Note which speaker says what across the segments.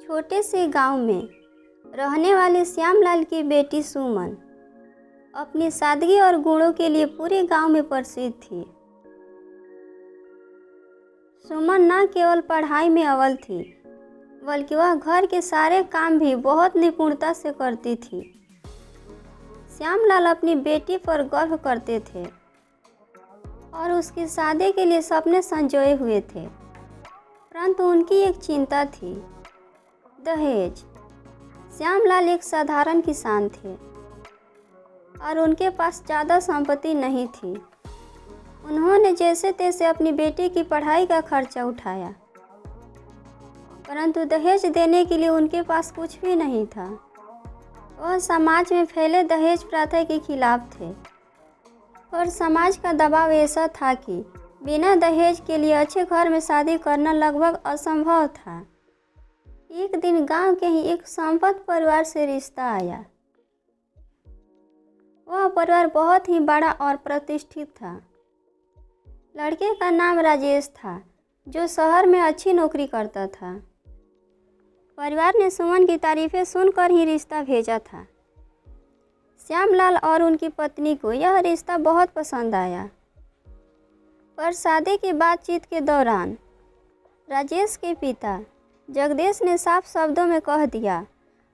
Speaker 1: छोटे से गांव में रहने वाले श्यामलाल की बेटी सुमन अपनी सादगी और गुणों के लिए पूरे गांव में प्रसिद्ध थी। सुमन न केवल पढ़ाई में अव्वल थी, बल्कि वह घर के सारे काम भी बहुत निपुणता से करती थी। श्यामलाल अपनी बेटी पर गर्व करते थे और उसकी शादी के लिए सपने संजोए हुए थे, परंतु उनकी एक चिंता थी, दहेज। श्यामलाल एक साधारण किसान थे और उनके पास ज़्यादा संपत्ति नहीं थी। उन्होंने जैसे तैसे अपनी बेटी की पढ़ाई का खर्चा उठाया, परंतु दहेज देने के लिए उनके पास कुछ भी नहीं था। वह समाज में फैले दहेज प्रथा के खिलाफ थे, और समाज का दबाव ऐसा था कि बिना दहेज के लिए अच्छे घर में शादी करना लगभग असंभव था। एक दिन गांव के ही एक संपन्न परिवार से रिश्ता आया। वह परिवार बहुत ही बड़ा और प्रतिष्ठित था। लड़के का नाम राजेश था, जो शहर में अच्छी नौकरी करता था। परिवार ने सुमन की तारीफें सुनकर ही रिश्ता भेजा था। श्यामलाल और उनकी पत्नी को यह रिश्ता बहुत पसंद आया, पर शादी की बातचीत के दौरान राजेश के पिता जगदीश ने साफ शब्दों में कह दिया,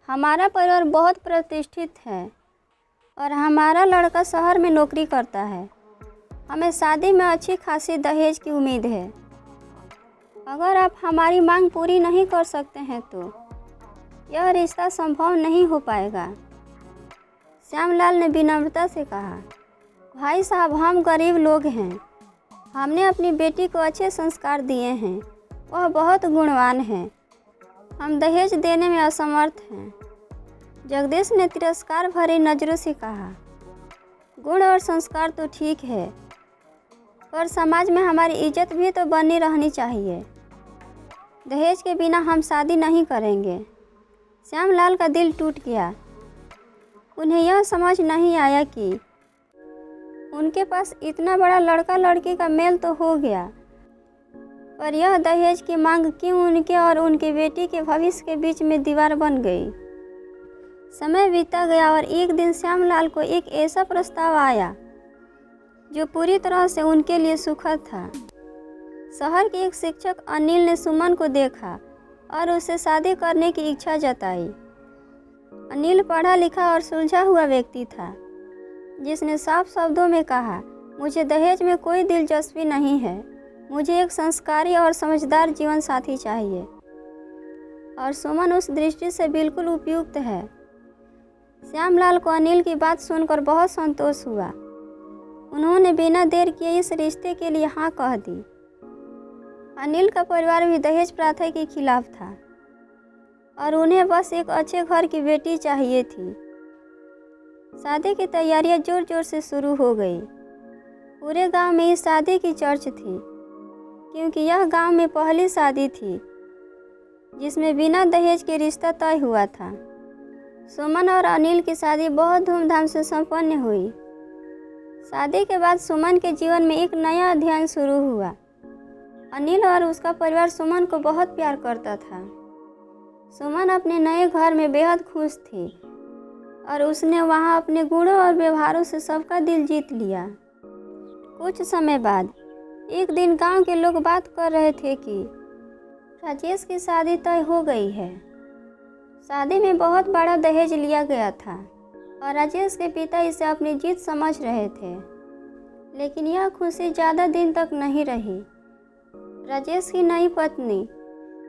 Speaker 1: हमारा परिवार बहुत प्रतिष्ठित है और हमारा लड़का शहर में नौकरी करता है। हमें शादी में अच्छी खासी दहेज की उम्मीद है। अगर आप हमारी मांग पूरी नहीं कर सकते हैं तो यह रिश्ता संभव नहीं हो पाएगा। श्यामलाल ने विनम्रता से कहा, भाई साहब, हम गरीब लोग हैं। हमने अपनी बेटी को अच्छे संस्कार दिए हैं, वह बहुत गुणवान है। हम दहेज देने में असमर्थ हैं। जगदीश ने तिरस्कार भरी नज़रों से कहा, गुण और संस्कार तो ठीक है, पर समाज में हमारी इज्जत भी तो बनी रहनी चाहिए। दहेज के बिना हम शादी नहीं करेंगे। श्यामलाल का दिल टूट गया। उन्हें यह समझ नहीं आया कि उनके पास इतना बड़ा लड़का लड़की का मेल तो हो गया, पर यह दहेज की मांग क्यों उनके और उनकी बेटी के भविष्य के बीच में दीवार बन गई। समय बीता गया और एक दिन श्यामलाल को एक ऐसा प्रस्ताव आया जो पूरी तरह से उनके लिए सुखद था। शहर के एक शिक्षक अनिल ने सुमन को देखा और उसे शादी करने की इच्छा जताई। अनिल पढ़ा लिखा और सुलझा हुआ व्यक्ति था, जिसने साफ शब्दों में कहा, मुझे दहेज में कोई दिलचस्पी नहीं है। मुझे एक संस्कारी और समझदार जीवन साथी चाहिए, और सुमन उस दृष्टि से बिल्कुल उपयुक्त है। श्यामलाल को अनिल की बात सुनकर बहुत संतोष हुआ। उन्होंने बिना देर किए इस रिश्ते के लिए हाँ कह दी। अनिल का परिवार भी दहेज प्रथा के खिलाफ था और उन्हें बस एक अच्छे घर की बेटी चाहिए थी। शादी की तैयारियां जोर जोर से शुरू हो गई। पूरे गांव में इस शादी की चर्च थी, क्योंकि यह गांव में पहली शादी थी जिसमें बिना दहेज के रिश्ता तय हुआ था। सुमन और अनिल की शादी बहुत धूमधाम से संपन्न हुई। शादी के बाद सुमन के जीवन में एक नया अध्याय शुरू हुआ। अनिल और उसका परिवार सुमन को बहुत प्यार करता था। सुमन अपने नए घर में बेहद खुश थी और उसने वहां अपने गुणों और व्यवहारों से सबका दिल जीत लिया। कुछ समय बाद एक दिन गांव के लोग बात कर रहे थे कि राजेश की शादी तय हो गई है। शादी में बहुत बड़ा दहेज लिया गया था और राजेश के पिता इसे अपनी जीत समझ रहे थे, लेकिन यह खुशी ज़्यादा दिन तक नहीं रही। राजेश की नई पत्नी,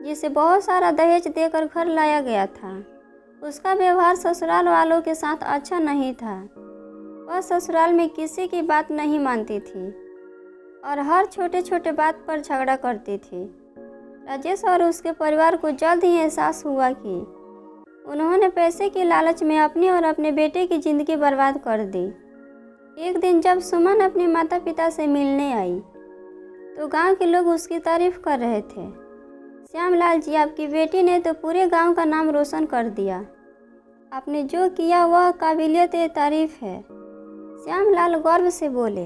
Speaker 1: जिसे बहुत सारा दहेज देकर घर लाया गया था, उसका व्यवहार ससुराल वालों के साथ अच्छा नहीं था। वह ससुराल में किसी की बात नहीं मानती थी और हर छोटे छोटे बात पर झगड़ा करती थी। राजेश और उसके परिवार को जल्द ही एहसास हुआ कि उन्होंने पैसे के लालच में अपनी और अपने बेटे की ज़िंदगी बर्बाद कर दी। एक दिन जब सुमन अपने माता पिता से मिलने आई तो गांव के लोग उसकी तारीफ कर रहे थे। श्यामलाल जी, आपकी बेटी ने तो पूरे गांव का नाम रोशन कर दिया। आपने जो किया वह काबिलियत तारीफ है। श्यामलाल गर्व से बोले,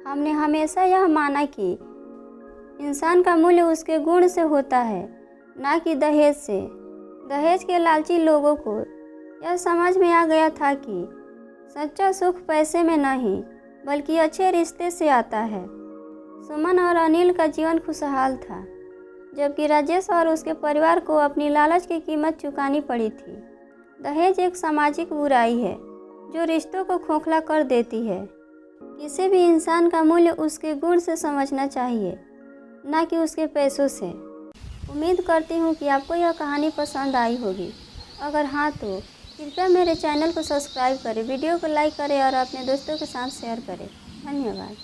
Speaker 1: हमने हमेशा यह माना कि इंसान का मूल्य उसके गुण से होता है, ना कि दहेज से। दहेज के लालची लोगों को यह समझ में आ गया था कि सच्चा सुख पैसे में नहीं बल्कि अच्छे रिश्ते से आता है। सुमन और अनिल का जीवन खुशहाल था, जबकि राजेश और उसके परिवार को अपनी लालच की कीमत चुकानी पड़ी थी। दहेज एक सामाजिक बुराई है जो रिश्तों को खोखला कर देती है। किसी भी इंसान का मूल्य उसके गुण से समझना चाहिए, न कि उसके पैसों से। उम्मीद करती हूँ कि आपको यह कहानी पसंद आई होगी। अगर हाँ तो कृपया मेरे चैनल को सब्सक्राइब करें, वीडियो को लाइक करें और अपने दोस्तों के साथ शेयर करें। धन्यवाद।